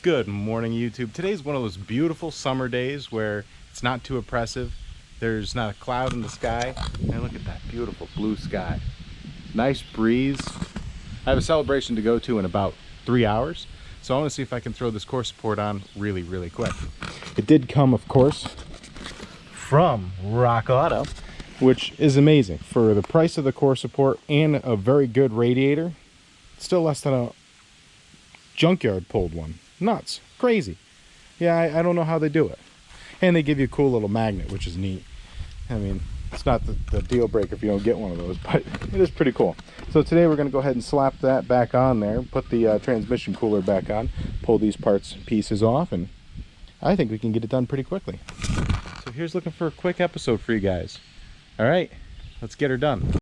Good morning, YouTube. Today's one of those beautiful summer days where it's not too oppressive. There's not a cloud in the sky. And look at that beautiful blue sky. Nice breeze. I have a celebration to go to in about 3 hours, so I want to see if I can throw this core support on really quick. It did come, of course, from Rockauto, which is amazing. For the price of the core support and a very good radiator, still less than a junkyard pulled one. Nuts. Crazy. Yeah, I don't know how they do it. And they give you a cool little magnet, which is neat. I mean, it's not the deal breaker if you don't get one of those, but it is pretty cool. So today we're going to go ahead and slap that back on there, put the transmission cooler back on, pull these parts and pieces off, and I think we can get it done pretty quickly. So here's looking for a quick episode for you guys. All right, let's get her done.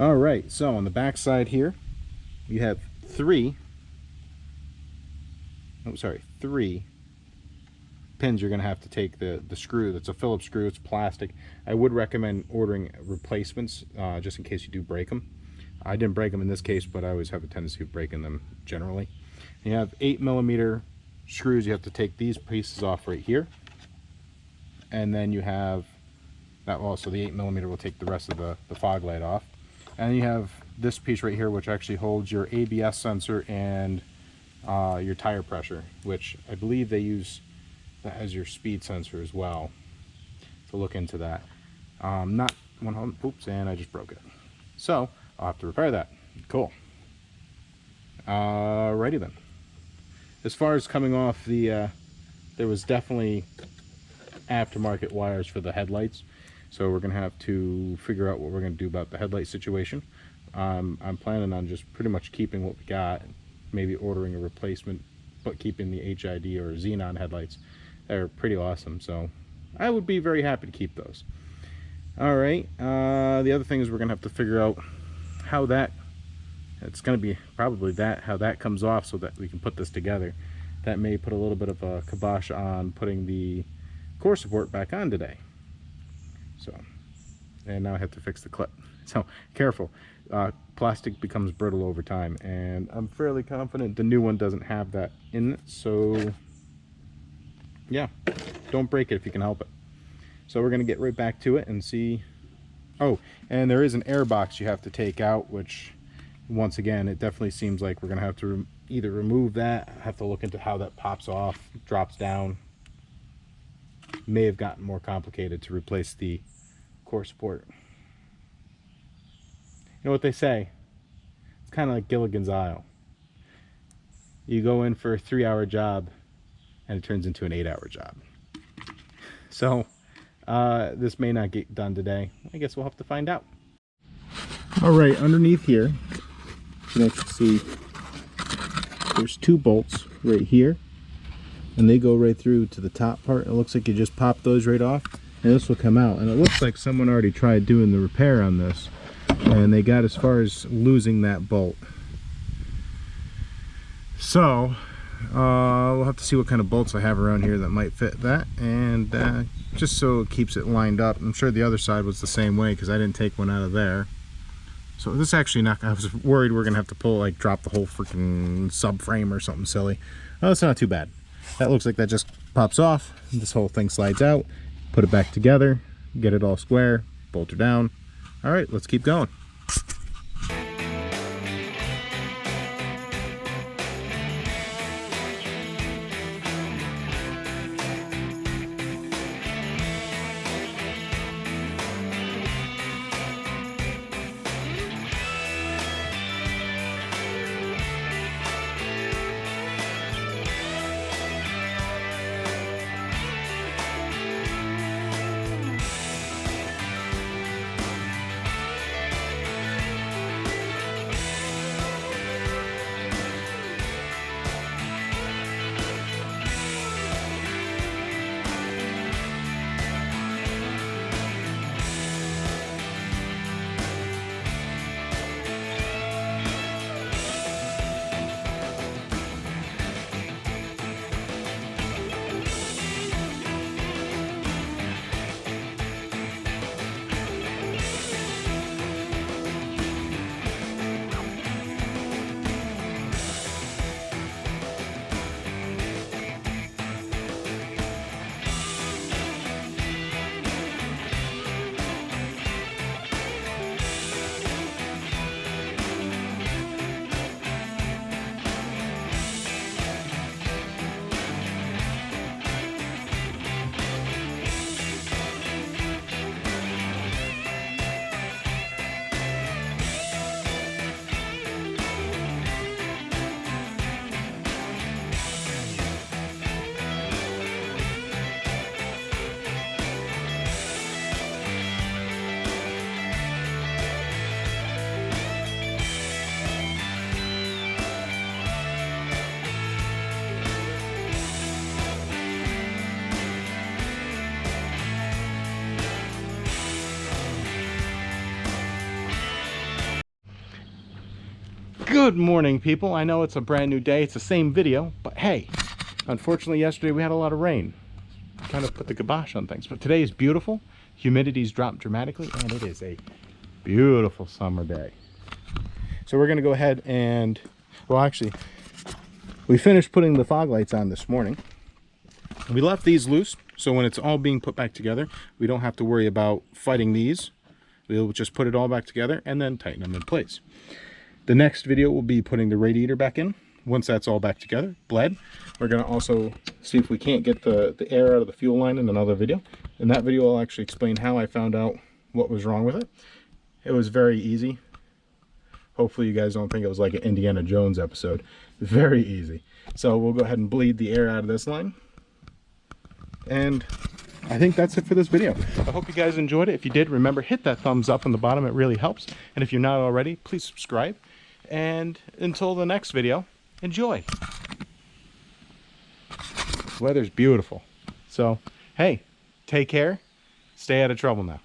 All right, so on the back side here, you have three pins you're going to have to take the screw. That's a Phillips screw. It's plastic. I would recommend ordering replacements just in case you do break them. I didn't break them in this case, but I always have a tendency of breaking them generally. And you have 8mm screws. You have to take these pieces off right here. And then you have that also, the 8mm will take the rest of the fog light off. And you have this piece right here, which actually holds your ABS sensor and your tire pressure, which I believe they use that as your speed sensor as well. So look into that. Not 100. Oops, and I just broke it. So I'll have to repair that. Cool. Alrighty then. As far as coming off the, there was definitely aftermarket wires for the headlights. So we're going to have to figure out what we're going to do about the headlight situation. I'm planning on just pretty much keeping what we got, maybe ordering a replacement, but keeping the HID or xenon headlights. They're pretty awesome, so I would be very happy to keep those. All right, the other thing is we're going to have to figure out how that, it's going to be probably how that comes off so that we can put this together. That may put a little bit of a kibosh on putting the core support back on today. So, and now I have to fix the clip. So careful, plastic becomes brittle over time, and I'm fairly confident the new one doesn't have that in it. So yeah, don't break it if you can help it. So we're gonna get right back to it and see. Oh, and there is an air box you have to take out, which once again, it definitely seems like we're gonna have to either remove that, have to look into how that pops off, drops down. May have gotten more complicated to replace the core support. You know what they say? It's kind of like Gilligan's Isle. You go in for a 3-hour job and it turns into an 8-hour job. So this may not get done today. I guess we'll have to find out. All right, underneath here, you can actually see there's 2 bolts right here. And they go right through to the top part. It looks like you just pop those right off and this will come out. And it looks like someone already tried doing the repair on this and they got as far as losing that bolt. So we'll have to see what kind of bolts I have around here that might fit that, and just so it keeps it lined up. I'm sure the other side was the same way because I didn't take one out of there. So this actually not, I was worried we're gonna have to pull, like drop the whole freaking subframe or something silly. Oh, it's not too bad. That looks like that just pops off. This whole thing slides out, put it back together, get it all square, bolt her down. All right, let's keep going. Good morning, people. I know it's a brand new day. It's the same video, but hey, unfortunately yesterday we had a lot of rain. Kind of put the kibosh on things, but today is beautiful. Humidity's dropped dramatically, and it is a beautiful summer day. So we're gonna go ahead and, well, actually, we finished putting the fog lights on this morning. We left these loose, so when it's all being put back together, we don't have to worry about fighting these. We'll just put it all back together and then tighten them in place. The next video will be putting the radiator back in. Once that's all back together, bled, we're going to also see if we can't get the air out of the fuel line in another video. In that video, I'll actually explain how I found out what was wrong with it. It was very easy. Hopefully you guys don't think it was like an Indiana Jones episode. Very easy. So we'll go ahead and bleed the air out of this line. And I think that's it for this video. I hope you guys enjoyed it. If you did, remember, hit that thumbs up on the bottom. It really helps. And if you're not already, please subscribe. And until the next video, enjoy. The weather's beautiful. So, hey, take care. Stay out of trouble now.